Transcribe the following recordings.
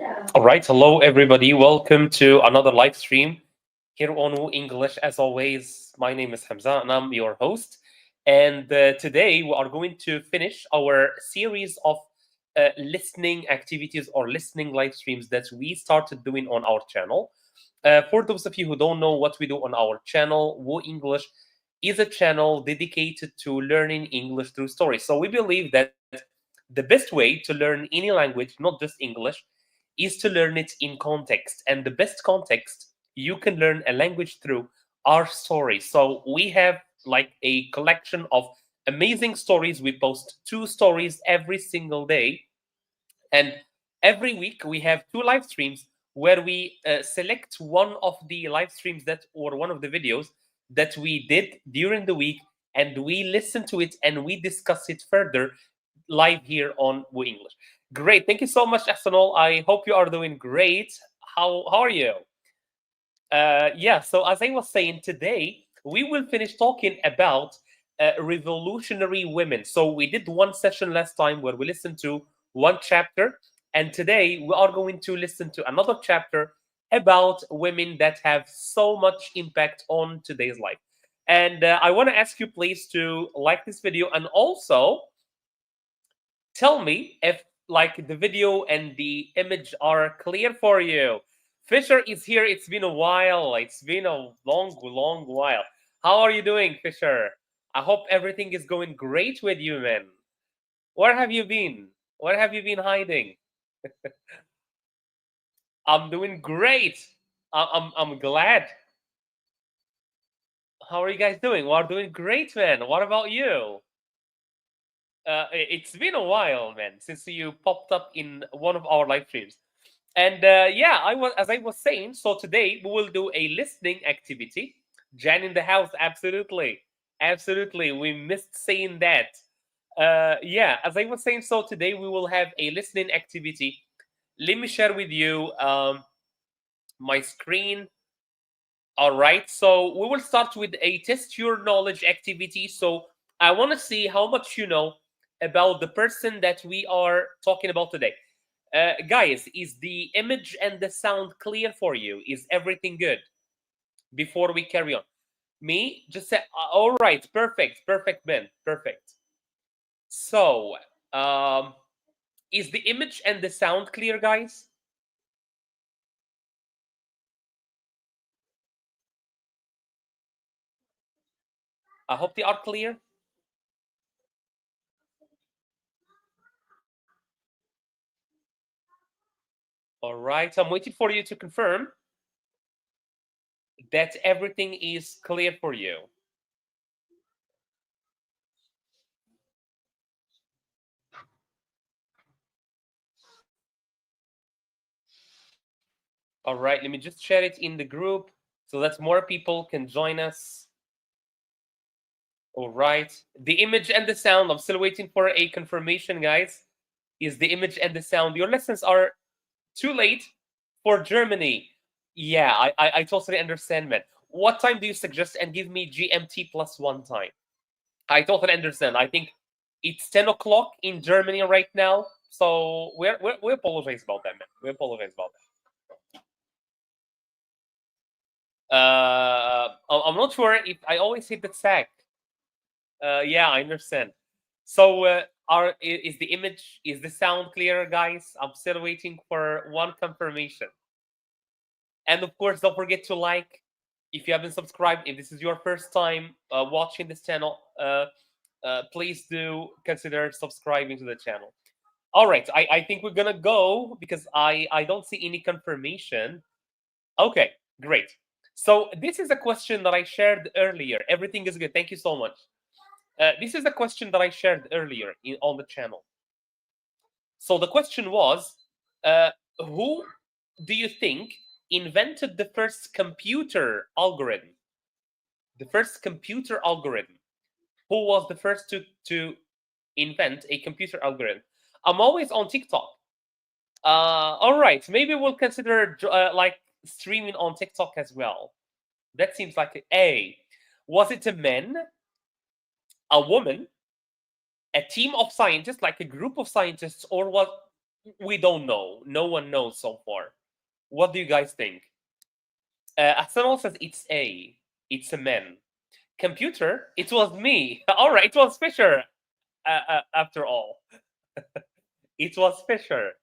All right, hello everybody. Welcome to another live stream here on WooEnglish. As always, my name is Hamza and I'm your host. And today we are going to finish our series of listening activities or listening live streams that we started doing on our channel. For those of you who don't know what we do on our channel, WooEnglish is a channel dedicated to learning English through stories. So we believe that the best way to learn any language, not just English, is to learn it in context. And the best context you can learn a language through are stories. So we have like a collection of amazing stories. We post 2 stories every single day. And every week we have 2 live streams where we select one of the live streams that or one of the videos that we did during the week, and we listen to it and we discuss it further live here on WooEnglish. Great. Thank you so much, Ahsanul. I hope you are doing great. How are you? Yeah, so as I was saying, today we will finish talking about revolutionary women. So we did one session last time where we listened to one chapter, and today we are going to listen to another chapter about women that have so much impact on today's life. And I want to ask you, please, to like this video and also tell me if like the video and the image are clear for you. Fisher is here. It's been a while. It's been a long while. How are you doing, Fisher? I hope everything is going great with you, man. Where have you been? Where have you been hiding? I'm doing great. I'm glad. How are you guys doing? We're doing great, man. What about you? It's been a while, man, since you popped up in one of our live streams. And yeah, as I was saying. So today we will do a listening activity. Jan in the house, absolutely, absolutely. We missed saying that. Yeah, as I was saying. So today we will have a listening activity. Let me share with you my screen. All right. So we will start with a test your knowledge activity. So I want to see how much you know about the person that we are talking about today. Guys, is the image and the sound clear for you? Is everything good? Before we carry on, me just say, all right, perfect, Ben, perfect. So, is the image and the sound clear, guys? I hope they are clear. All right, I'm waiting for you to confirm that everything is clear for you. All right, let me just share it in the group so that more people can join us. All right, the image and the sound. I'm still waiting for a confirmation, guys. Is the image and the sound? Your lessons are too late for Germany. Yeah, I totally understand, man. What time do you suggest? And give me GMT plus 1 time. I totally understand. I think it's 10 o'clock in Germany right now. So we apologize about that, man. We apologize about that. I'm not sure if I always hit the tag. Yeah, I understand. So is the image, is the sound clear, guys? I'm still waiting for one confirmation. And of course, don't forget to like if you haven't subscribed. If this is your first time watching this channel, please do consider subscribing to the channel. All right, I think we're gonna go because I don't see any confirmation. Okay, great. So this is a question that I shared earlier. Everything is good. Thank you so much. This is a question that I shared earlier on the channel. So the question was, who do you think invented the first computer algorithm? The first computer algorithm. Who was the first to invent a computer algorithm? I'm always on TikTok. All right, maybe we'll consider like streaming on TikTok as well. That seems like a. Was it a man, a woman, a team of scientists, like a group of scientists, or We don't know. No one knows so far. What do you guys think? Arsenal says it's A. It's a man. Computer, it was me. All right, it was Fisher. After all, it was Fisher.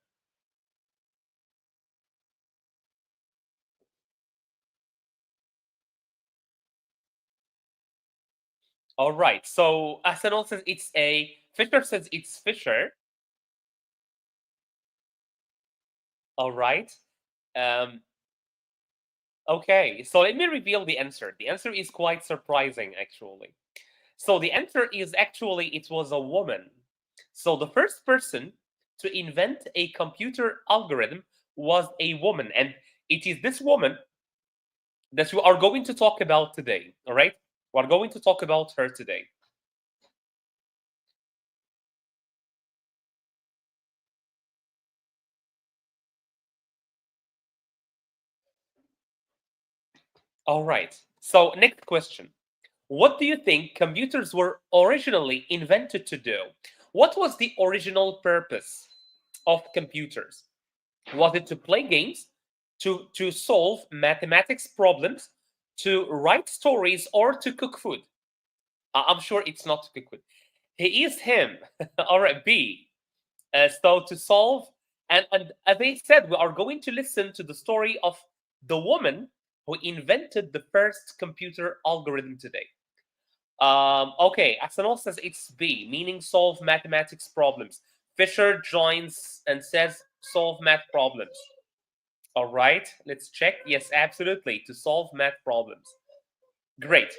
All right. So Arsenal says it's A. Fisher says it's Fisher. All right. Um, okay. So let me reveal the answer. The answer is quite surprising, actually. So the answer is actually it was a woman. So the first person to invent a computer algorithm was a woman, and it is this woman that we are going to talk about today. All right, we are going to talk about her today. All right. So next question: what do you think computers were originally invented to do? What was the original purpose of computers? Was it to play games, to solve mathematics problems, to write stories, or to cook food? I'm sure it's not to cook food. He is him. All right, B. So to solve, and as I said, we are going to listen to the story of the woman who invented the first computer algorithm today. Okay, Axanol says it's B, meaning solve mathematics problems. Fisher joins and says solve math problems. All right, let's check. Yes, absolutely, to solve math problems. Great.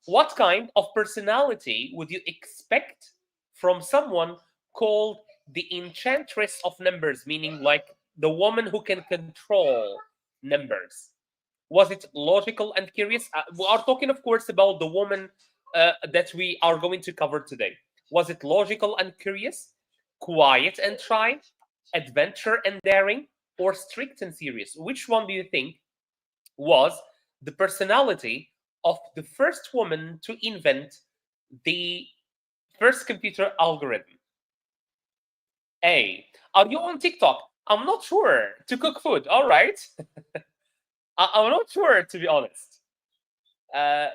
What kind of personality would you expect from someone called the enchantress of numbers, meaning like the woman who can control numbers? Was it logical and curious? We are talking, of course, about the woman that we are going to cover today. Was it logical and curious, quiet and shy, adventure and daring, or strict and serious? Which one do you think was the personality of the first woman to invent the first computer algorithm? A. Are you on TikTok? I'm not sure. To cook food. All right. I'm not sure, to be honest.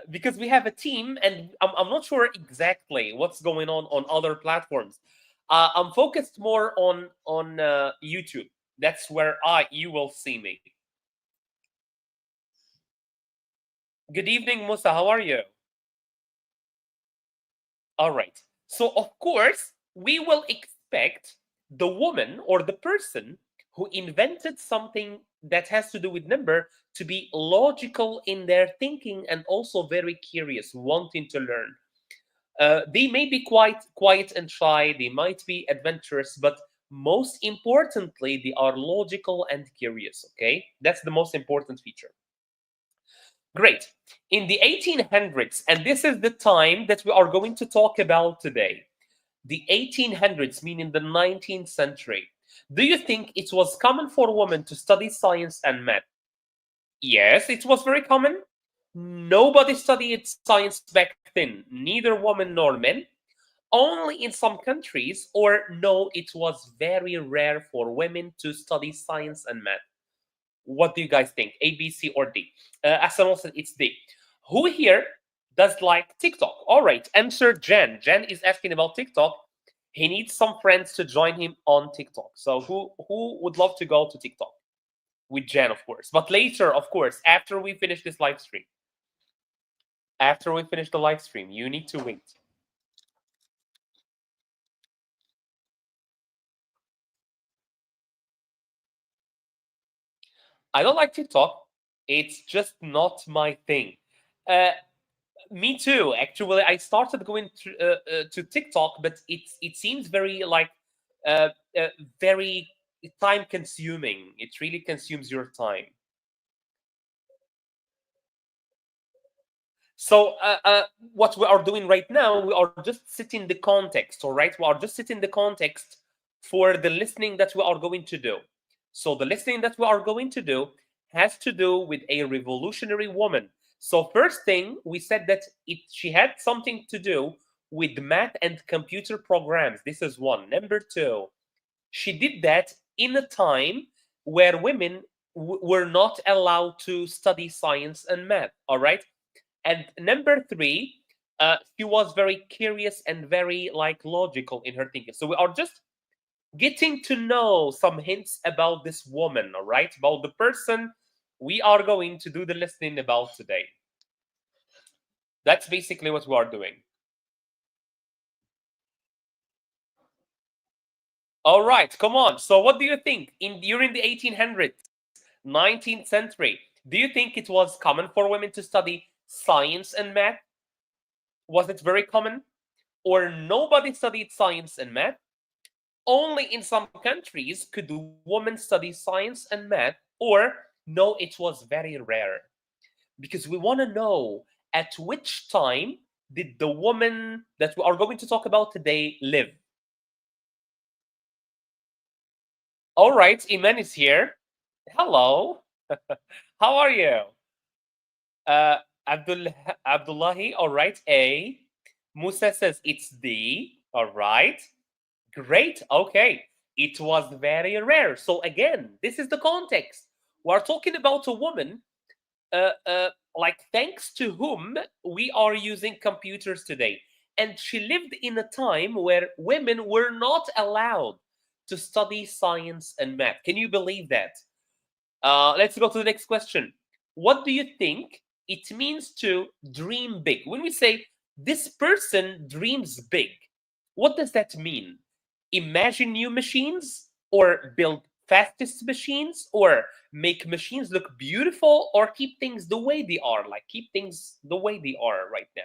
Because we have a team and I'm not sure exactly what's going on other platforms. I'm focused more on YouTube. That's where you will see me. Good evening, Musa. How are you? All right. So, of course, we will expect the woman or the person who invented something that has to do with number to be logical in their thinking and also very curious, wanting to learn. They may be quite quiet and shy, they might be adventurous, but most importantly, they are logical and curious. Okay, that's the most important feature. Great. In the 1800s, and this is the time that we are going to talk about today, the 1800s, meaning the 19th century, do you think it was common for women to study science and math? Yes, it was very common. Nobody studied science back then, neither women nor men. Only in some countries, or no, it was very rare for women to study science and math. What do you guys think? A, B, C, or D? As said, it's D. Who here does like TikTok? All right, answer Jen. Jen is asking about TikTok. He needs some friends to join him on TikTok. So who would love to go to TikTok? With Jen, of course. But later, of course, after we finish this live stream. After we finish the live stream, you need to wait. I don't like TikTok. It's just not my thing. Uh, Me too. Actually, I started going to TikTok, but it seems very like uh, uh, very time consuming. It really consumes your time. So what we are doing right now, we are just setting the context. All right, we are just setting the context for the listening that we are going to do. So the listening that we are going to do has to do with a revolutionary woman. So first thing we said that she had something to do with math and computer programs. This is one. Number two, she did that in a time where women were not allowed to study science and math. All right. And number three, she was very curious and very like logical in her thinking. So we are just getting to know some hints about this woman, all right, about the person we are going to do the listening about today. That's basically what we are doing. All right, come on. So what do you think in during the 1800s, 19th century, do you think it was common for women to study science and math? Was it very common? Or nobody studied science and math? Only in some countries could women study science and math, or no, it was very rare. Because we want to know at which time did the woman that we are going to talk about today live. All right, Iman is here. Hello. How are you? Uh, Abdul Abdullahi. All right. A. Musa says it's D. All right. Great. Okay. It was very rare. So again, this is the context. We're talking about a woman, like thanks to whom we are using computers today. And she lived in a time where women were not allowed to study science and math. Can you believe that? Let's go to the next question. What do you think it means to dream big? When we say this person dreams big, what does that mean? Imagine new machines, or build fastest machines, or make machines look beautiful, or keep things the way they are, like keep things the way they are right now?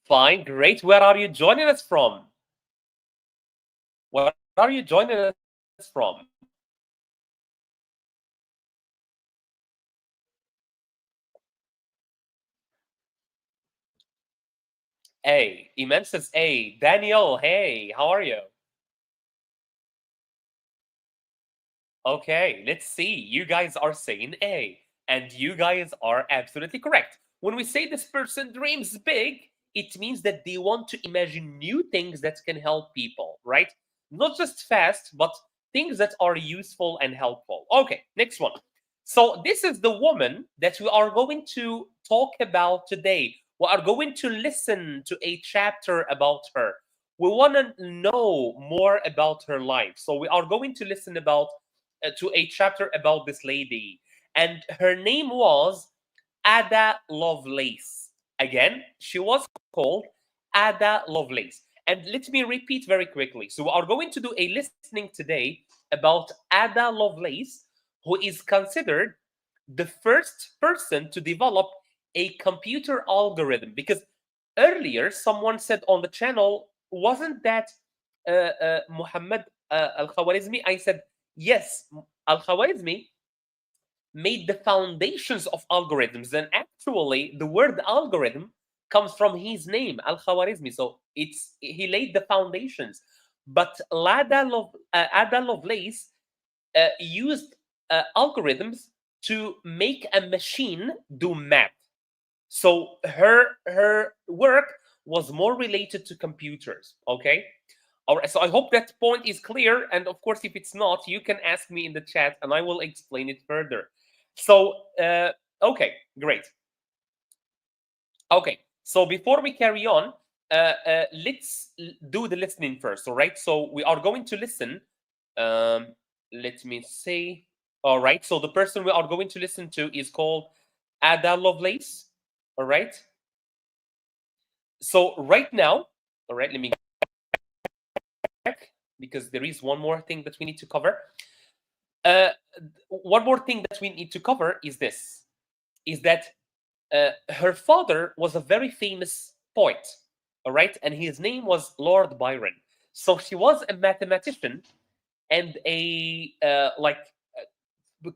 Fine, great. Where are you joining us from? Where are you joining us from? A. Iman says A. Daniel, hey, how are you? Okay, let's see. You guys are saying A, and you guys are absolutely correct. When we say this person dreams big, it means that they want to imagine new things that can help people, right? Not just fast, but things that are useful and helpful. Okay, next one. So, this is the woman that we are going to talk about today. We are going to listen to a chapter about her. We want to know more about her life. So, we are going to listen about to a chapter about this lady, and her name was Ada Lovelace. Again, she was called Ada Lovelace. And let me repeat very quickly. So, we are going to do a listening today about Ada Lovelace, who is considered the first person to develop a computer algorithm. Because earlier, someone said on the channel, wasn't that Muhammad Al Khawarizmi? I said, yes, Al Khawarizmi made the foundations of algorithms. And actually, the word algorithm comes from his name, Al Khawarizmi. So he laid the foundations. But Ada Lovelace used algorithms to make a machine do math. So her work was more related to computers. Okay. All right. So I hope that point is clear. And of course, if it's not, you can ask me in the chat, and I will explain it further. So okay, great. Okay. So before we carry on, let's do the listening first. All right. So we are going to listen. Let me see. All right. So the person we are going to listen to is called Ada Lovelace. All right. So right now, all right, let me check, because there is one more thing that we need to cover. One more thing that we need to cover is this: is that her father was a very famous poet. All right, and his name was Lord Byron. So she was a mathematician and a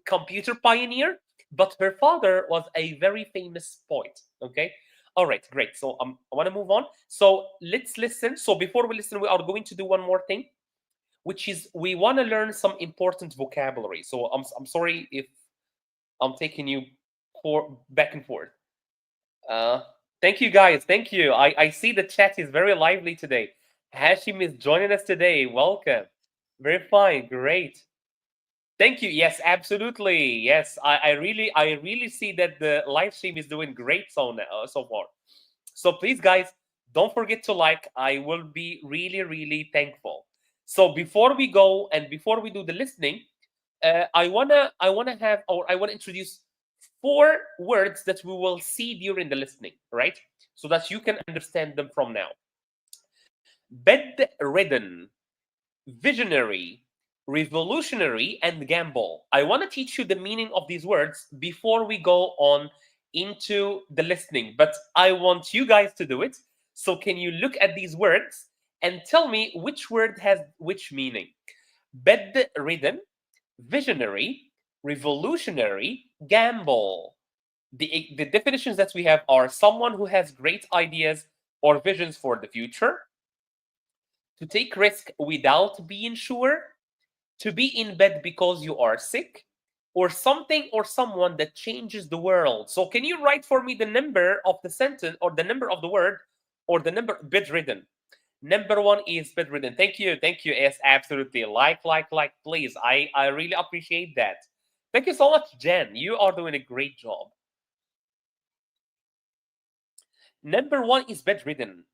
computer pioneer, but her father was a very famous poet. Okay. All right, great. So I want to move on. So let's listen. So before we listen, we are going to do one more thing, which is we want to learn some important vocabulary. So I'm sorry if I'm taking you for back and forth. Uh, Thank you, guys. Thank you. I see the chat is very lively today. Hashim is joining us today. Welcome. Very fine. Great. Thank you. Yes, absolutely. Yes, I really see that the live stream is doing great so now, so far. So please, guys, don't forget to like. I will be really, really thankful. So before we go and before we do the listening, I wanna have, or I wanna introduce four words that we will see during the listening, right? So that you can understand them from now. Bedridden, visionary, revolutionary, and gamble. I want to teach you the meaning of these words before we go on into the listening, but I want you guys to do it. So, can you look at these words and tell me which word has which meaning? Bedridden, visionary, revolutionary, gamble. The definitions that we have are someone who has great ideas or visions for the future, to take risk without being sure, to be in bed because you are sick, or something or someone that changes the world. So can you write for me the number of the sentence or the number of the word or the number bedridden? Number one is bedridden. Thank you. Thank you. Yes, absolutely. Like, please. I really appreciate that. Thank you so much, Jen. You are doing a great job. Number one is bedridden.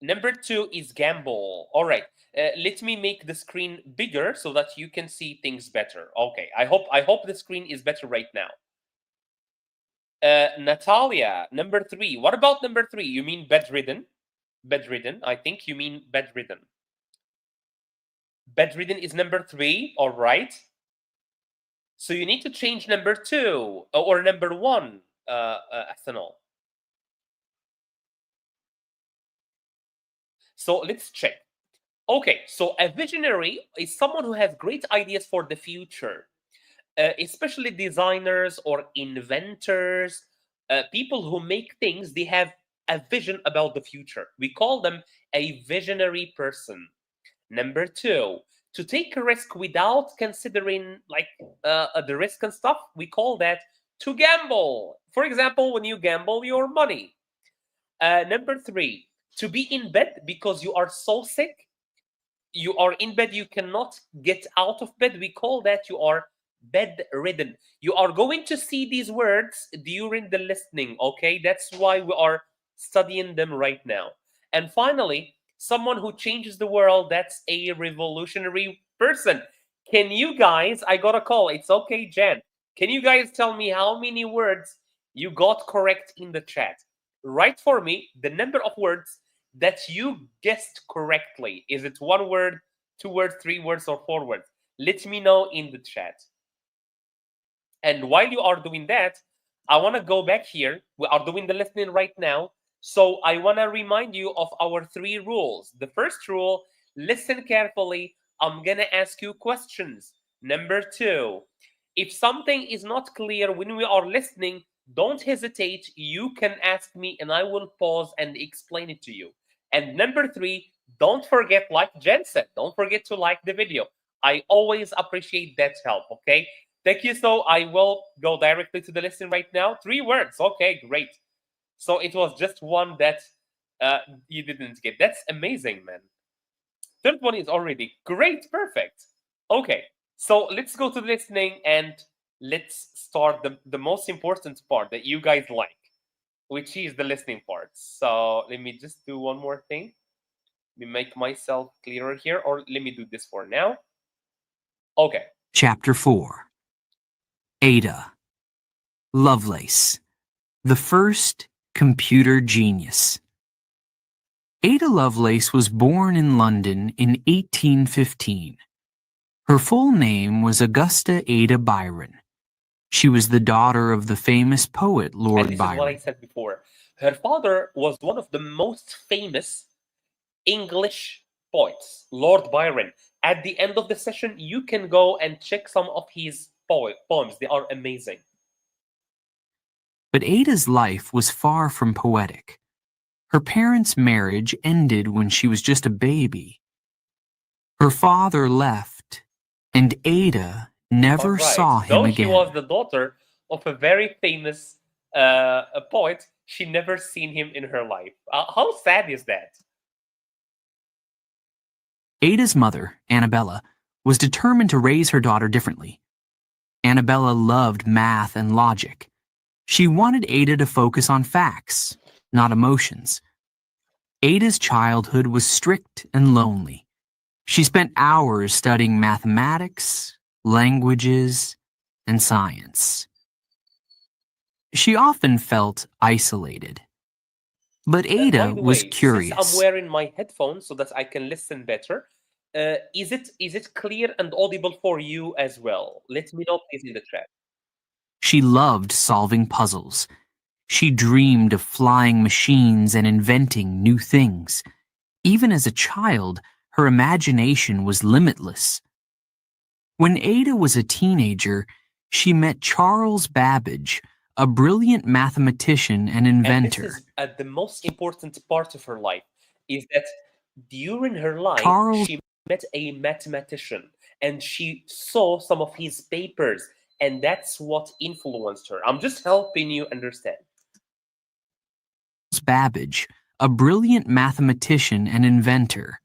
Number two is gamble. All right. Let me make the screen bigger so that you can see things better. Okay. I hope the screen is better right now. Natalia, number three. What about number three? You mean bedridden? Bedridden. I think you mean bedridden. Bedridden is number three. All right. So you need to change number two or number one, ethanol. So let's check. Okay, so a visionary is someone who has great ideas for the future, especially designers or inventors, people who make things. They have a vision about the future. We call them a visionary person. Number two, to take a risk without considering like the risk and stuff, we call that to gamble. For example, when you gamble your money. Number three, to be in bed because you are so sick, you are in bed, you cannot get out of bed, we call that you are bedridden. You are going to see these words during the listening, okay? That's why we are studying them right now. And finally, someone who changes the world, that's a revolutionary person. Can you guys, I got a call, it's okay, Jen, can you guys tell me how many words you got correct in the chat? Write for me the number of words that you guessed correctly. Is it one word, two words, three words, or four words? Let me know in the chat. And while you are doing that, I want to go back here. We are doing the listening right now. So I want to remind you of our three rules. The first rule, listen carefully. I'm going to ask you questions. Number two, if something is not clear when we are listening, don't hesitate. You can ask me and I will pause and explain it to you. And number three, don't forget, like Jen said, don't forget to like the video. I always appreciate that help, okay? Thank you. So I will go directly to the lesson right now. Three words. Okay, great. So it was just one that you didn't get. That's amazing, man. Third one is already great. Perfect. Okay, so let's go to the listening and let's start the most important part that you guys like, which is the listening part. So let me just do one more thing. Let me make myself clearer here, or let me do this for now. Okay. Chapter 4. Ada Lovelace, the first computer genius. Ada Lovelace was born in London in 1815. Her full name was Augusta Ada Byron. She was the daughter of the famous poet Lord And this Byron. is what I said before. Her father was one of the most famous English poets, Lord Byron. At the end of the session, you can go and check some of his poems. They are amazing. But Ada's life was far from poetic. Her parents' marriage ended when she was just a baby. Her father left, and Ada never saw him Though again. she was the daughter of a very famous a poet, she never seen him in her life. How sad is that? Ada's mother, Annabella, was determined to raise her daughter differently. Annabella loved math and logic. She wanted Ada to focus on facts, not emotions. Ada's childhood was strict and lonely. She spent hours studying mathematics, languages, and science. She often felt isolated. But By Ada the was way, since I'm curious. wearing my headphones so that I can listen better, is it clear and audible for you as well? Let me know please in the chat. She loved solving puzzles. She dreamed of flying machines and inventing new things. Even as a child, her imagination was limitless. When Ada was a teenager, she met Charles Babbage, a brilliant mathematician and And this inventor. is the most important part of her life, is that during her life, Charles she met a mathematician and she saw some of his papers, and that's what influenced her. I'm just helping you understand. Babbage, a brilliant mathematician and inventor.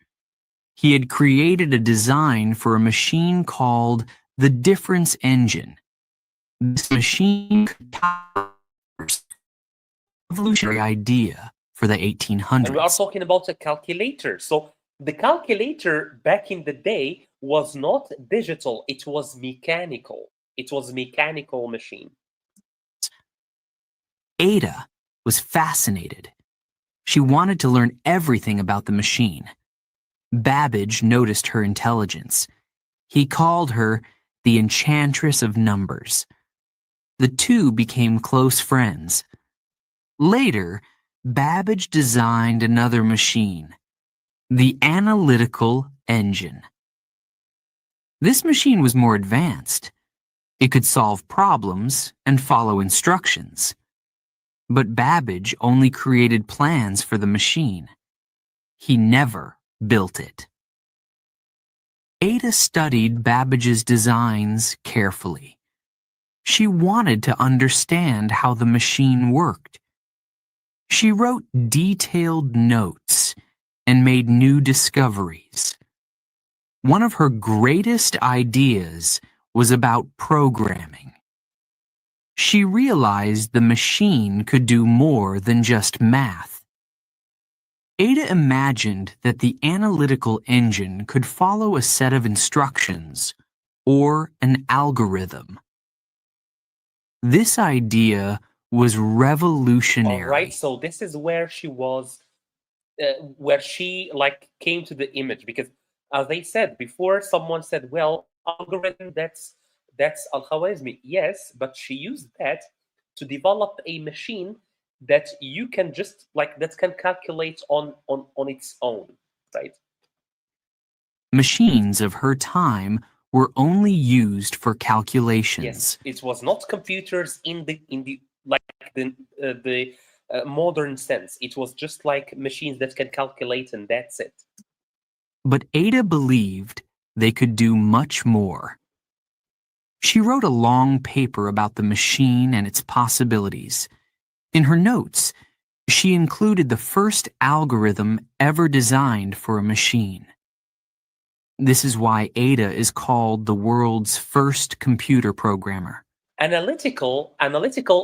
He had created a design for a machine called the difference engine. This machine could power a revolutionary idea for the 1800s. And we are talking about a calculator. So the calculator back in the day was not digital, it was mechanical. It was a mechanical machine. Ada was fascinated. She wanted to learn everything about the machine. Babbage noticed her intelligence. He called her the Enchantress of Numbers. The two became close friends. Later, Babbage designed another machine, the analytical engine. This machine was more advanced. It could solve problems and follow instructions. But Babbage only created plans for the machine. He never built it. Ada studied Babbage's designs carefully. She wanted to understand how the machine worked. She wrote detailed notes and made new discoveries. One of her greatest ideas was about programming. She realized the machine could do more than just math. Ada imagined that the analytical engine could follow a set of instructions or an algorithm. This idea was revolutionary. All right, so this is where she was, where she like came to the image, because as they said before, someone said, well, algorithm, that's al-Khwarizmi. Yes, but she used that to develop a machine that you can just like that can calculate on its own, right? Machines of her time were only used for calculations. Yes, it was not computers in the like the modern sense. It was just like machines that can calculate, and that's it. But Ada believed they could do much more. She wrote a long paper about the machine and its possibilities. In her notes, she included the first algorithm ever designed for a machine. This is why Ada is called the world's first computer programmer. Analytical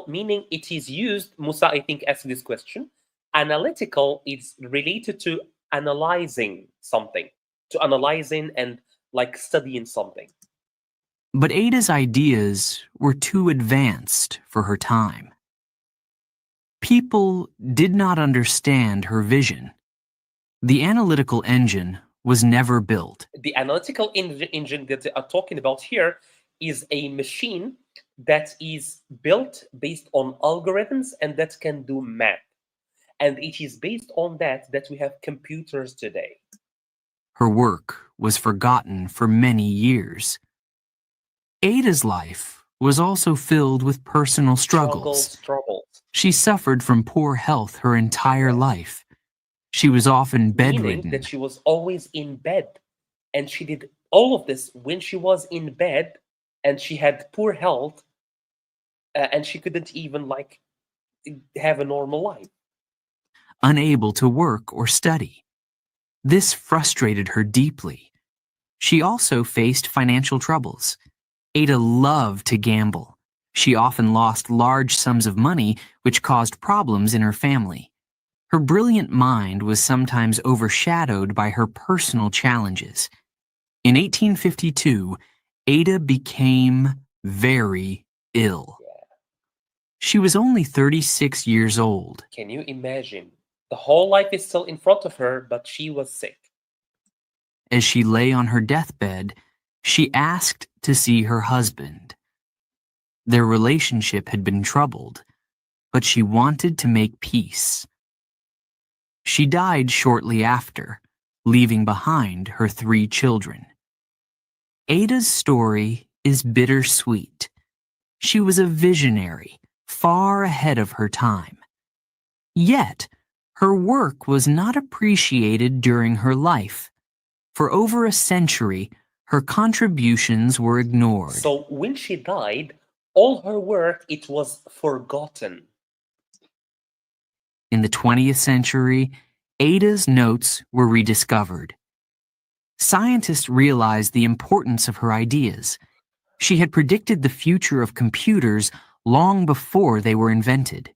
meaning it is used, Musa, I think, asked this question. Analytical is related to analyzing something, to analyzing and like studying something. But Ada's ideas were too advanced for her time. People did not understand her vision. The analytical engine was never built. The analytical engine that they are talking about here is a machine that is built based on algorithms and that can do math. And it is based on that we have computers today. Her work was forgotten for many years. Ada's life was also filled with personal struggles. She suffered from poor health her entire life. She was often bedridden. Meaning that she was always in bed. And she did all of this when she was in bed, and she had poor health, and she couldn't even like have a normal life. Unable to work or study. This frustrated her deeply. She also faced financial troubles. Ada loved to gamble. She often lost large sums of money, which caused problems in her family. Her brilliant mind was sometimes overshadowed by her personal challenges. In 1852, Ada became very ill. She was only 36 years old. Can you imagine? The whole life is still in front of her, but she was sick. As she lay on her deathbed, she asked to see her husband. Their relationship had been troubled, but she wanted to make peace. She died shortly after, leaving behind her 3 children. Ada's story is bittersweet. She was a visionary, far ahead of her time. Yet, her work was not appreciated during her life. For over a century, her contributions were ignored. So when she died, all her work, it was forgotten. In the 20th century, Ada's notes were rediscovered. Scientists realized the importance of her ideas. She had predicted the future of computers long before they were invented.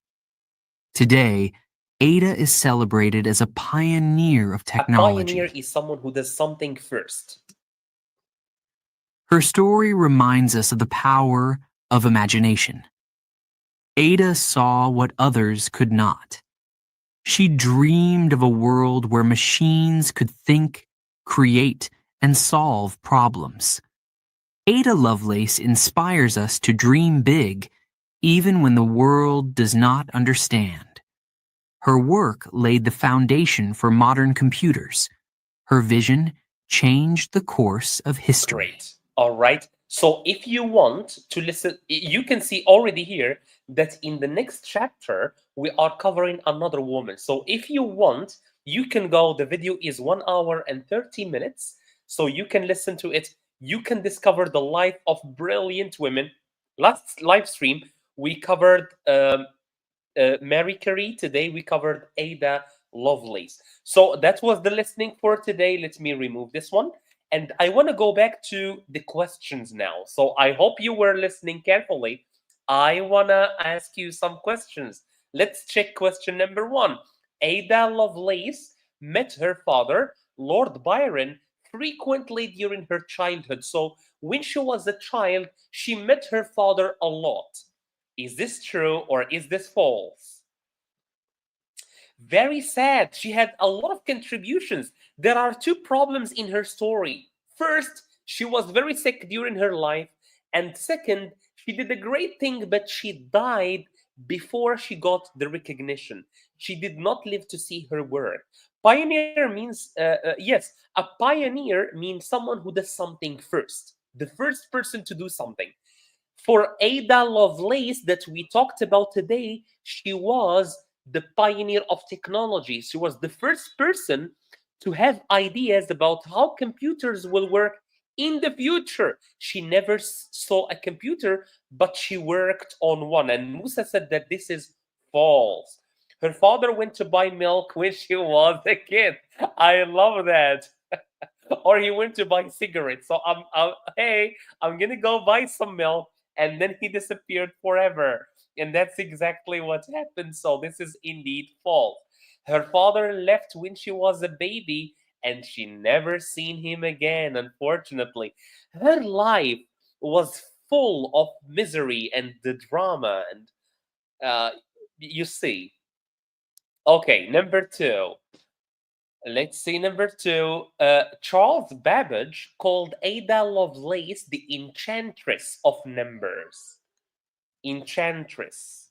Today, Ada is celebrated as a pioneer of technology. A pioneer is someone who does something first. Her story reminds us of the power of imagination. Ada saw what others could not. She dreamed of a world where machines could think, create, and solve problems. Ada Lovelace inspires us to dream big, even when the world does not understand. Her work laid the foundation for modern computers. Her vision changed the course of history. Great. All right. So if you want to listen, you can see already here that in the next chapter, we are covering another woman. So if you want, you can go, the video is 1 hour and 30 minutes. So you can listen to it. You can discover the life of brilliant women. Last live stream, we covered Mary Curie. Today we covered Ada Lovelace. So that was the listening for today. Let me remove this one. And I want to go back to the questions now. So I hope you were listening carefully. I want to ask you some questions. Let's check question number 1. Ada Lovelace met her father, Lord Byron, frequently during her childhood. So when she was a child, she met her father a lot. Is this true or is this false? Very sad. She had a lot of contributions. There are 2 problems in her story. First, she was very sick during her life. And second, she did a great thing, but she died before she got the recognition. She did not live to see her work. Pioneer means, yes, a pioneer means someone who does something first, the first person to do something. For Ada Lovelace that we talked about today, she was the pioneer of technology. She was the first person to have ideas about how computers will work in the future. She never saw a computer, but she worked on one. And Musa said that this is false. Her father went to buy milk when she was a kid. I love that. Or he went to buy cigarettes. So hey, I'm gonna go buy some milk, and then he disappeared forever. And that's exactly what happened. So this is indeed false. Her father left when she was a baby, and she never seen him again, unfortunately. Her life was full of misery and the drama, and you see. Okay, number 2. Let's see, number 2. Charles Babbage called Ada Lovelace the enchantress of numbers. Enchantress.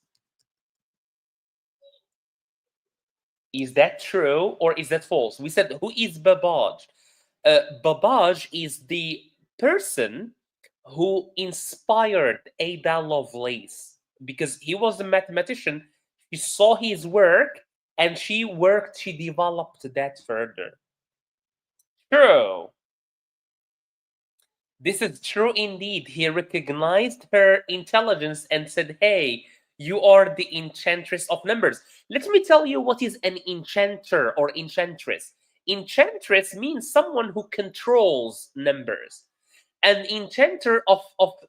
Is that true or is that false? We said, who is Babbage? Babbage is the person who inspired Ada Lovelace because he was a mathematician. She saw his work and she developed that further. True. This is true indeed. He recognized her intelligence and said, hey, you are the enchantress of numbers. Let me tell you what is an enchanter or enchantress. Enchantress means someone who controls numbers. An enchanter of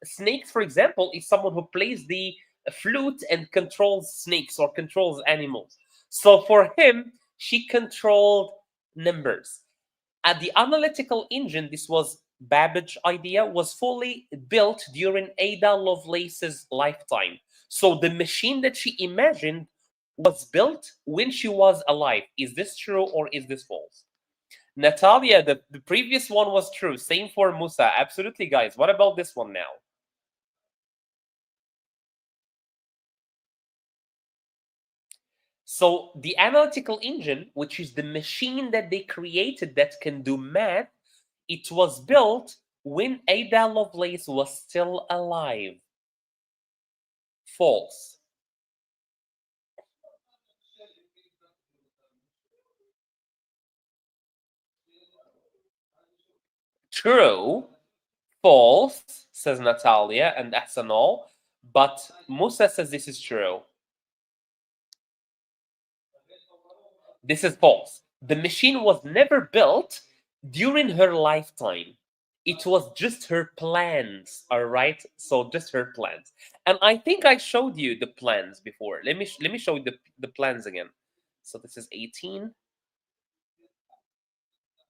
snakes, for example, is someone who plays the flute and controls snakes or controls animals. So for him, she controlled numbers. At the analytical engine, this was Babbage's idea, was fully built during Ada Lovelace's lifetime. So the machine that she imagined was built when she was alive. Is this true or is this false? Natalia, the previous one was true. Same for Musa. Absolutely, guys. What about this one now? So the analytical engine, which is the machine that they created that can do math, it was built when Ada Lovelace was still alive. False. True. False, says Natalia and Ahsanal. But Musa says this is true. This is false. The machine was never built during her lifetime. It was just her plans, all right? So just her plans. And I think I showed you the plans before. Let me show you the plans again. So this is 18.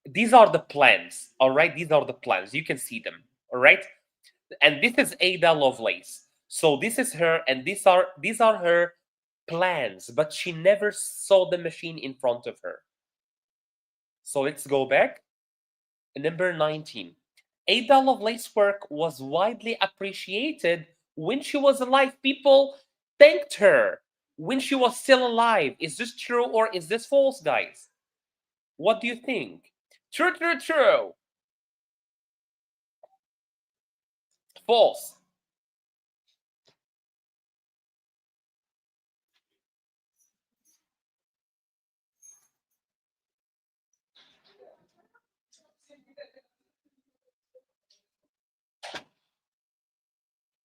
These are the plans, all right? These are the plans. You can see them, all right? And this is Ada Lovelace. So this is her, and these are her plans, but she never saw the machine in front of her. So let's go back. Number 19. Ada Lovelace's work was widely appreciated when she was alive. People thanked her when she was still alive. Is this true or is this false, guys? What do you think? True, true, true. False.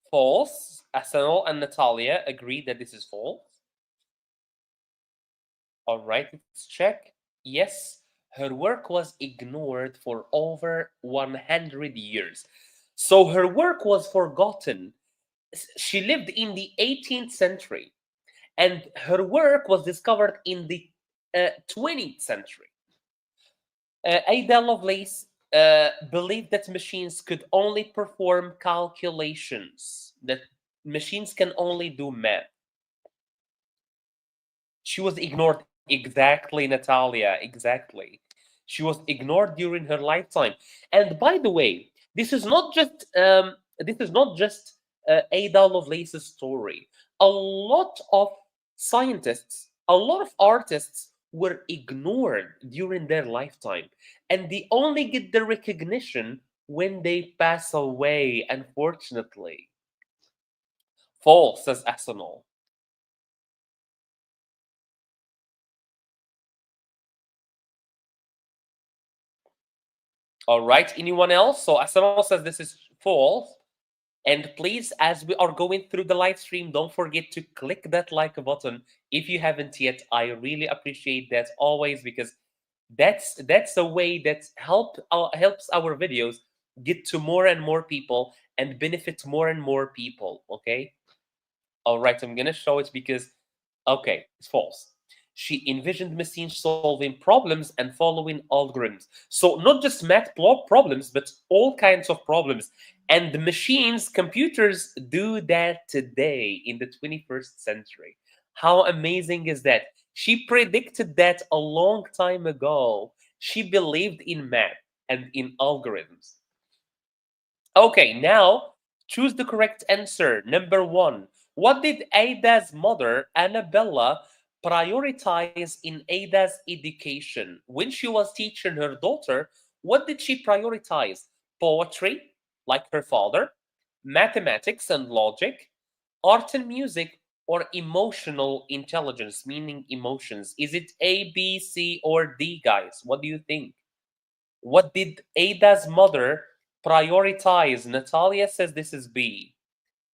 False. Asanol and Natalia agree that this is false. All right, let's check. Yes, her work was ignored for over 100 years. So her work was forgotten. She lived in the 18th century, and her work was discovered in the 20th century. Ada Lovelace believed that machines could only perform calculations, that machines can only do math. She was ignored. Exactly, Natalia. Exactly. She was ignored during her lifetime. And by the way, this is not just Ada Lovelace's story. A lot of scientists, a lot of artists were ignored during their lifetime, and they only get the recognition when they pass away. Unfortunately, false, says Arsenal. All right. Anyone else? So Asanol says this is false. And please, as we are going through the live stream, don't forget to click that like button if you haven't yet. I really appreciate that always, because that's a way that helps our videos get to more and more people and benefit more and more people. Okay. All right. I'm gonna show it because okay, it's false. She envisioned machines solving problems and following algorithms. So not just math problems, but all kinds of problems. And the machines, computers do that today in the 21st century. How amazing is that? She predicted that a long time ago. She believed in math and in algorithms. Okay, now choose the correct answer. Number 1. What did Ada's mother, Annabella, prioritize in Ada's education? When she was teaching her daughter, what did she prioritize? Poetry, like her father, mathematics and logic, art and music, or emotional intelligence, meaning emotions? Is it A, B, C, or D, guys? What do you think? What did Ada's mother prioritize? Natalia says this is B.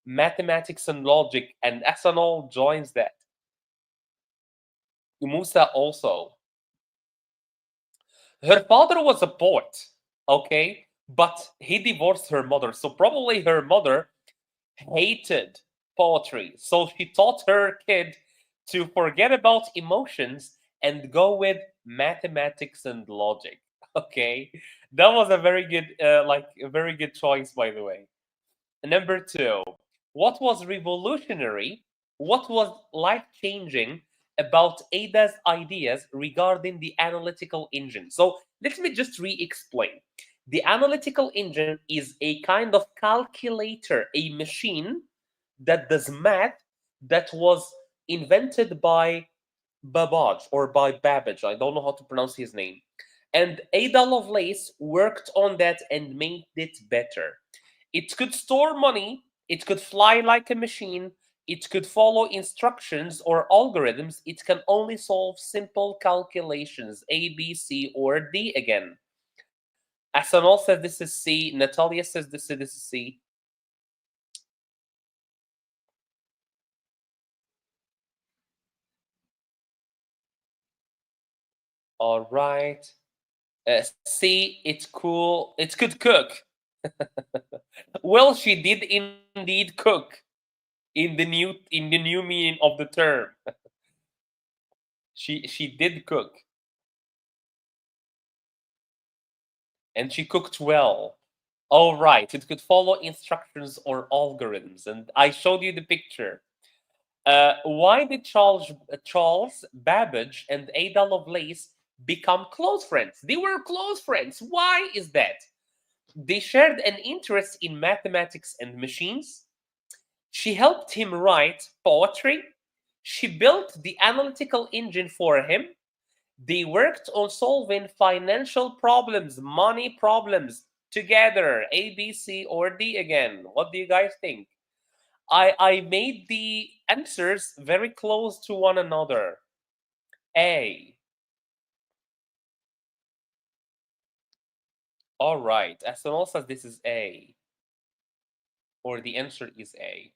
Mathematics and logic, and Asanol joins that. Musa also. Her father was a poet, okay, but he divorced her mother. So probably her mother hated poetry. So she taught her kid to forget about emotions and go with mathematics and logic. Okay, that was a very good, like a very good choice, by the way. Number two, what was revolutionary? What was life changing about Ada's ideas regarding the analytical engine? So let me just re explain. The analytical engine is a kind of calculator, a machine that does math that was invented by Babbage. I don't know how to pronounce his name. And Ada Lovelace worked on that and made it better. It could store money, it could fly like a machine, it could follow instructions or algorithms, it can only solve simple calculations, A, B, C, or D again. Asanol says this is C, Natalia says this is C. All right. C, it's cool. It could cook. Well, she did indeed cook in the new meaning of the term. She did cook, and she cooked well. All right, it could follow instructions or algorithms, and I showed you the picture. Why did Charles Babbage and Ada Lovelace become close friends? They were close friends. Why is that? They shared an interest in mathematics and machines. She helped him write poetry. She built the analytical engine for him. They worked on solving financial problems, money problems together. A, B, C, or D again. What do you guys think? I made the answers very close to one another. A. All right. As well as this is A. Or the answer is A.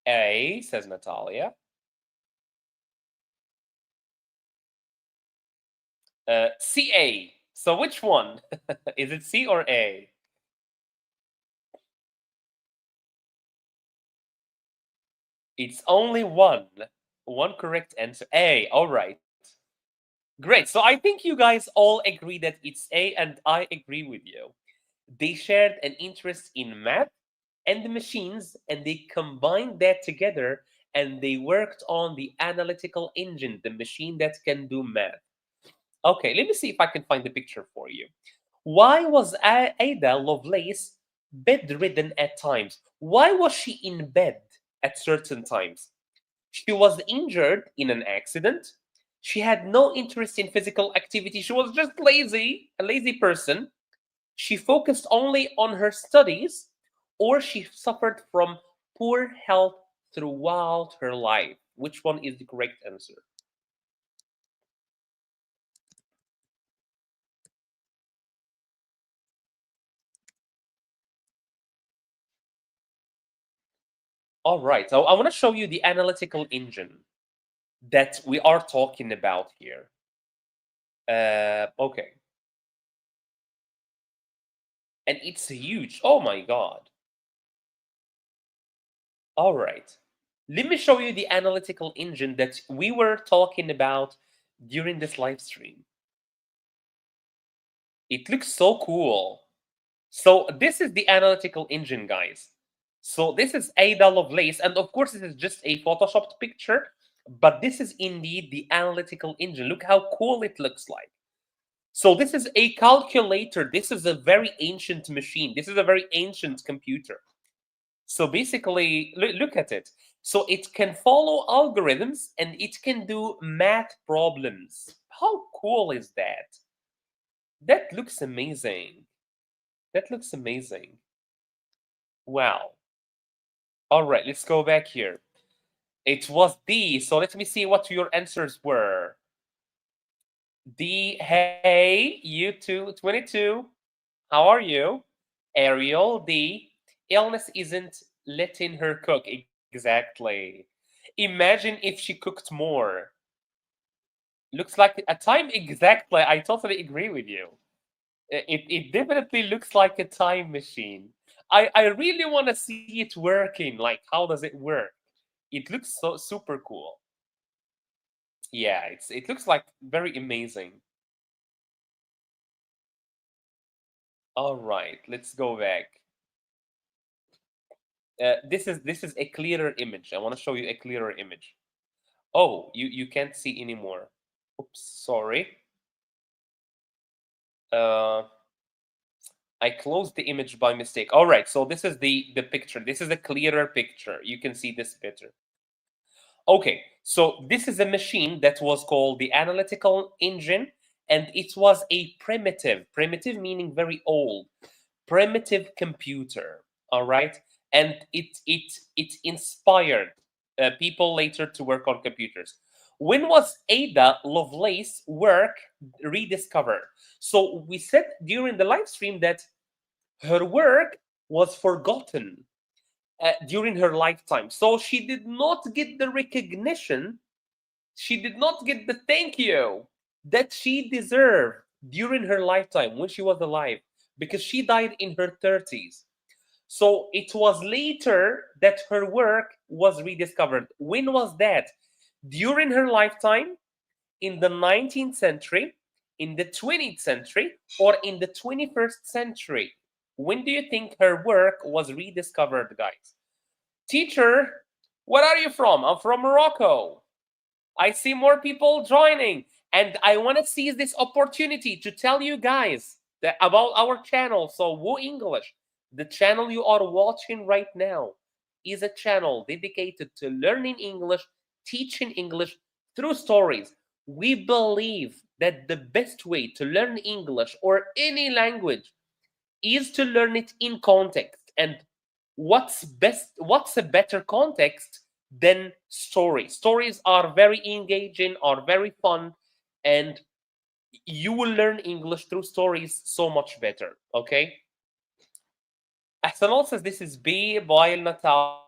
A, says Natalia. CA. So which one? Is it C or A? It's only one. One correct answer. A. All right. Great. So I think you guys all agree that it's A, and I agree with you. They shared an interest in math and the machines, and they combined that together and they worked on the analytical engine, the machine that can do math. Okay, let me see if I can find the picture for you. Why was Ada Lovelace bedridden at times? Why was she in bed at certain times? She was injured in an accident. She had no interest in physical activity. She was just lazy, a lazy person. She focused only on her studies, or she suffered from poor health throughout her life. Which one is the correct answer? All right, so I want to show you the analytical engine that we are talking about here. Okay. And it's huge. Oh my God. All right. Let me show you the analytical engine that we were talking about during this live stream. It looks so cool. So this is the analytical engine, guys. So this is Ada Lovelace, and of course this is just a photoshopped picture, but this is indeed the analytical engine. Look how cool it looks like. So this is a calculator. This is a very ancient machine. This is a very ancient computer. So basically, look at it. So it can follow algorithms and it can do math problems. How cool is that? That looks amazing. That looks amazing. Wow. All right, let's go back here. It was D. So let me see what your answers were. D, hey, you two, 22. How are you? Ariel, D, illness isn't letting her cook. Exactly. Imagine if she cooked more. Looks like a time exactly. I totally agree with you. It definitely looks like a time machine. I really want to see it working. Like, how does it work? It looks so super cool. Yeah, it looks like very amazing. All right, let's go back. This is a clearer image. I want to show you a clearer image. Oh, you can't see anymore. Oops, sorry. Uh, I closed the image by mistake. All right, so this is the picture. This is a clearer picture. You can see this better. Okay, so this is a machine that was called the analytical engine, and it was a primitive meaning very old, primitive computer. All right, and it inspired people later to work on computers. When was Ada Lovelace work rediscovered? So we said during the live stream that her work was forgotten during her lifetime. So she did not get the recognition, she did not get the thank you that she deserved during her lifetime when she was alive, because she died in her 30s. So it was later that her work was rediscovered. When was that? During her lifetime, in the 19th century, in the 20th century, or in the 21st century? When do you think her work was rediscovered, guys? Teacher, where are you from? I'm from Morocco. I see more people joining, and I want to seize this opportunity to tell you guys that about our channel. So, Woo English, the channel you are watching right now, is a channel dedicated to learning English, teaching English through stories. We believe that the best way to learn English or any language is to learn it in context. And what's a better context than stories? Stories are very engaging, are very fun, and you will learn English through stories so much better. Okay. Ahsanol says this is B while Natal.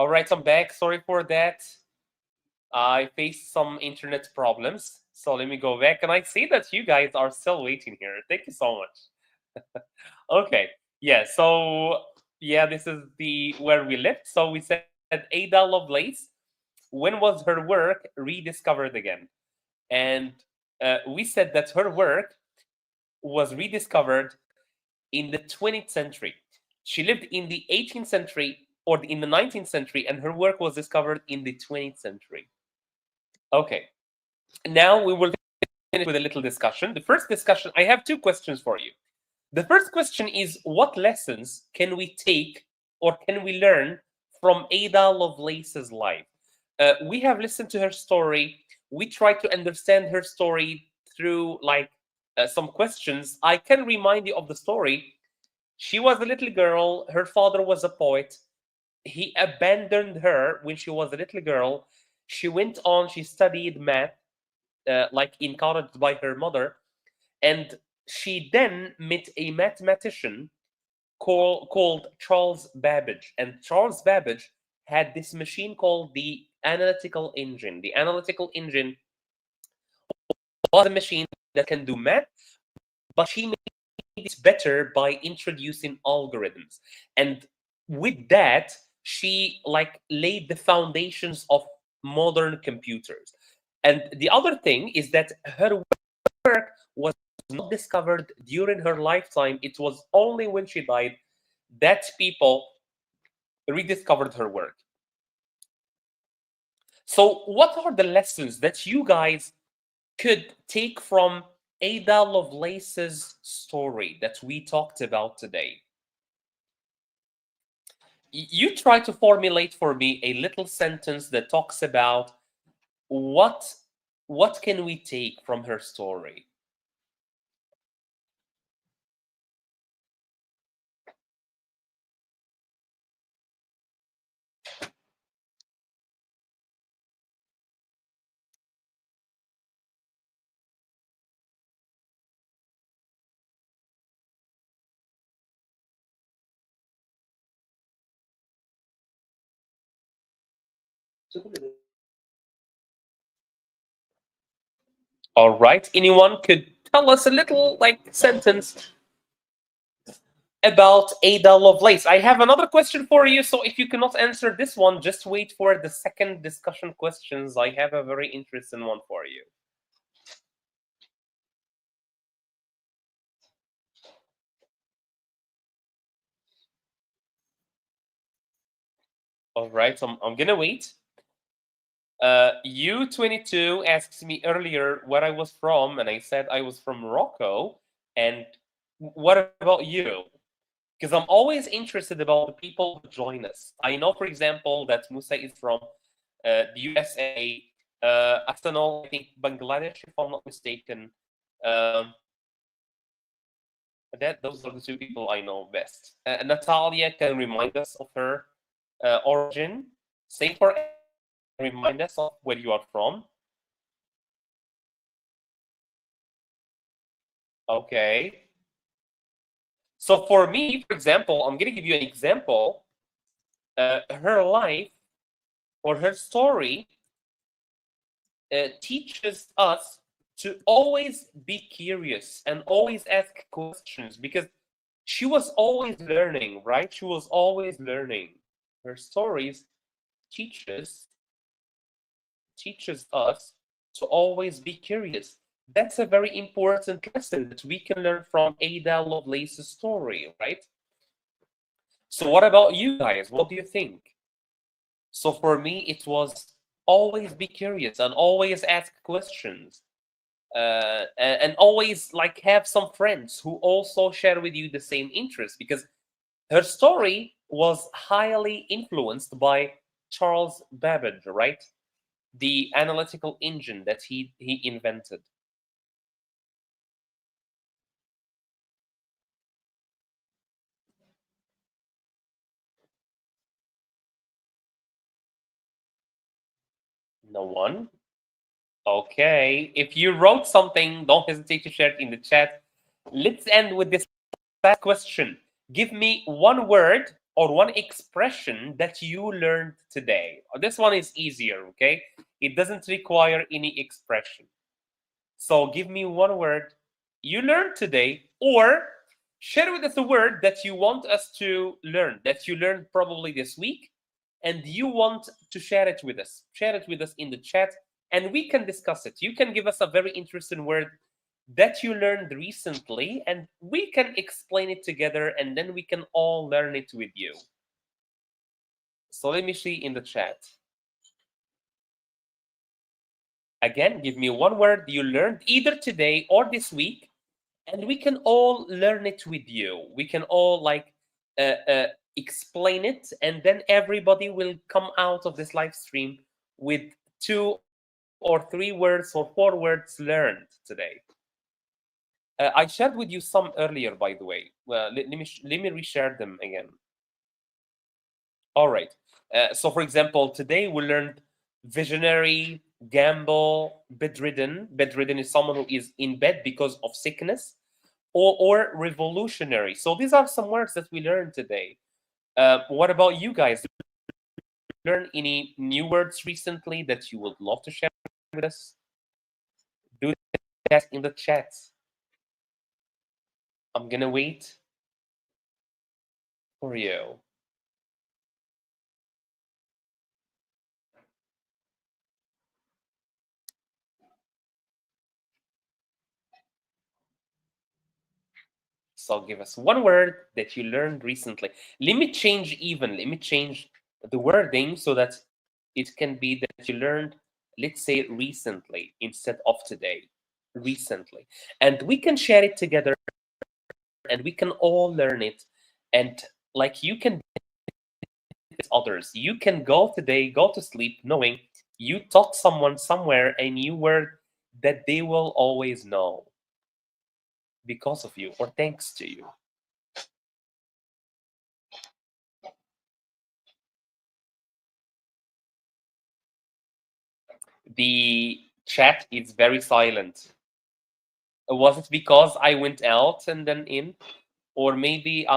All right, I'm back. Sorry for that. I faced some internet problems. So let me go back. And I see that you guys are still waiting here. Thank you so much. Okay. Yeah. So yeah, this is the where we left. So we said Ada Lovelace. When was her work rediscovered again? And we said that her work was rediscovered in the 20th century. She lived in the 18th century or in the 19th century, and her work was discovered in the 20th century. Okay. Now we will finish with a little discussion. The first discussion, I have two questions for you. The first question is, what lessons can we take or can we learn from Ada Lovelace's life? We have listened to her story. We try to understand her story through some questions. I can remind you of the story. She was a little girl. Her father was a poet. He abandoned her when she was a little girl. She went on, she studied math, encouraged by her mother. And she then met a mathematician called Charles Babbage. And Charles Babbage had this machine called the analytical engine. The analytical engine was a machine that can do math, but she made it better by introducing algorithms. And with that, she laid the foundations of modern computers. And the other thing is that her work was not discovered during her lifetime. It was only when she died that people rediscovered her work. So, what are the lessons that you guys could take from Ada Lovelace's story that we talked about today? You try to formulate for me a little sentence that talks about what can we take from her story? All right. Anyone could tell us a little sentence about Ada Lovelace. I have another question for you. So if you cannot answer this one, just wait for the second discussion questions. I have a very interesting one for you. All right. I'm gonna wait. U22 asks me earlier where I was from, and I said I was from Morocco. And what about you? Because I'm always interested about the people who join us. I know, for example, that Musa is from the USA. Afsanol, I think Bangladesh, if I'm not mistaken. Those are the two people I know best. Natalia can remind us of her origin. Same for remind us of where you are from. Okay. So for me, for example, I'm going to give you an example. Her life or her story teaches us to always be curious and always ask questions, because she was always learning, right? She was always learning. Her stories teaches us to always be curious. That's a very important lesson that we can learn from Ada Lovelace's story, right? So what about you guys? What do you think? So for me, it was always be curious and always ask questions. And always have some friends who also share with you the same interests, because her story was highly influenced by Charles Babbage, right? The analytical engine that he invented. No one? Okay. If you wrote something, don't hesitate to share it in the chat. Let's end with this last question. Give me one word or one expression that you learned today. This one is easier, okay? It doesn't require any expression. So give me one word you learned today, or share with us a word that you want us to learn, that you learned probably this week, and you want to share it with us. Share it with us in the chat, and we can discuss it. You can give us a very interesting word that you learned recently, and we can explain it together, and then we can all learn it with you. So let me see in the chat. Again, give me one word you learned either today or this week, and we can all learn it with you. We can all explain it, and then everybody will come out of this live stream with 2 or 3 words or 4 words learned today. I shared with you some earlier, by the way. Let me reshare them again. All right. So, for example, today we learned visionary, gamble, bedridden. Bedridden is someone who is in bed because of sickness, or revolutionary. So these are some words that we learned today. What about you guys? Did you learn any new words recently that you would love to share with us? Do that in the chat. I'm gonna wait for you. So give us one word that you learned recently. Let me change the wording so that it can be that you learned, let's say, recently instead of today. Recently. And we can share it together, and we can all learn it. And like, you can benefit others. You can go today, go to sleep knowing you taught someone somewhere a new word that they will always know because of you or thanks to you. The chat is very silent. Was it because I went out and then in? Or maybe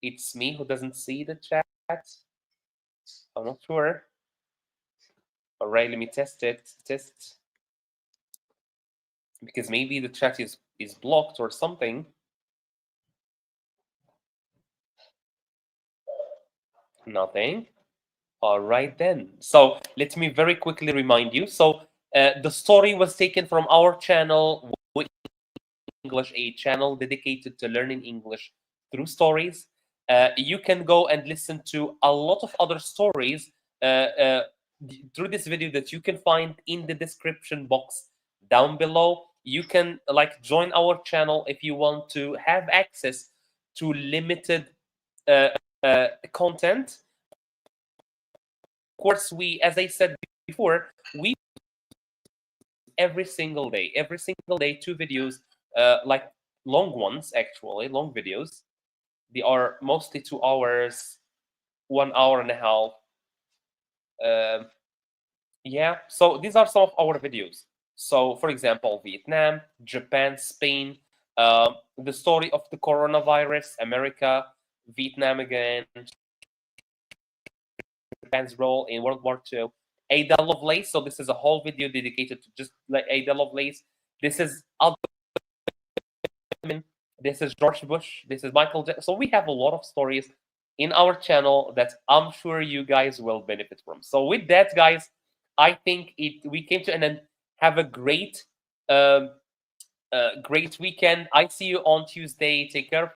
it's me who doesn't see the chat? I'm not sure. All right, let me test. Because maybe the chat is blocked or something. Nothing. All right then. So let me very quickly remind you. So the story was taken from our channel, English, a channel dedicated to learning English through stories. You can go and listen to a lot of other stories through this video that you can find in the description box down below. You can join our channel if you want to have access to limited content. Of course, as I said before, we every single day 2 videos, like long ones, actually long videos. They are mostly 2 hours, 1 hour and a half. Yeah, so these are some of our videos. So for example, Vietnam, Japan, Spain, the story of the coronavirus, America, Vietnam again, Japan's role in World War II, Ada Lovelace. So this is a whole video dedicated to just like Ada Lovelace. This is other women. This is George Bush. This is Michael Jackson. So we have a lot of stories in our channel that I'm sure you guys will benefit from. So with that, guys, I think we came to an end. Have a great weekend. I see you on Tuesday. Take care.